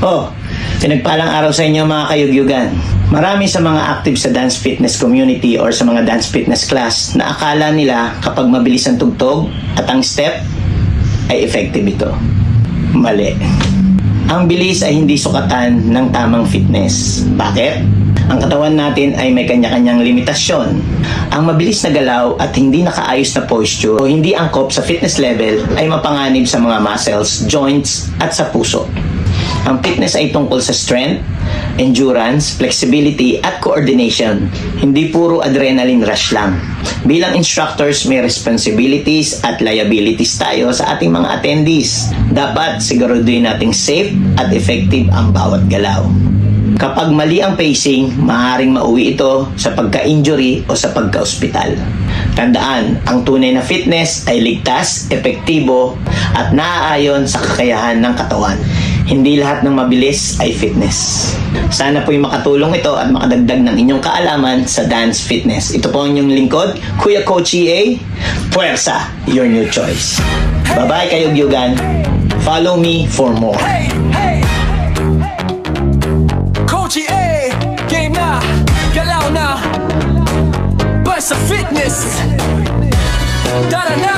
Oh, pinagpalang araw sa inyo mga kayugyugan. Marami sa mga active sa dance fitness community or sa mga dance fitness class na akala nila kapag mabilis ang tugtog at ang step ay effective ito. Mali. Ang bilis ay hindi sukatan ng tamang fitness. Bakit? Ang katawan natin ay may kanya-kanyang limitasyon. Ang mabilis na galaw at hindi nakaayos na posture o hindi angkop sa fitness level ay mapanganib sa mga muscles, joints at sa puso. Ang fitness ay tungkol sa strength, endurance, flexibility at coordination. Hindi puro adrenaline rush lang. Bilang instructors, may responsibilities at liabilities tayo sa ating mga attendees. Dapat siguraduhin nating safe at effective ang bawat galaw. Kapag mali ang pacing, maaaring mauwi ito sa pagka-injury o sa pagka-ospital. Tandaan, ang tunay na fitness ay ligtas, epektibo at naaayon sa kakayahan ng katawan. Hindi lahat ng mabilis ay fitness. Sana po'y makatulong ito at makadagdag ng inyong kaalaman sa dance fitness. Ito po ang inyong lingkod, Kuya Coach EA. Puwersa, your new choice. Bye-bye kayugyugan. Follow me for more. Coach EA, game na, galaw na, basta fitness. Tara na!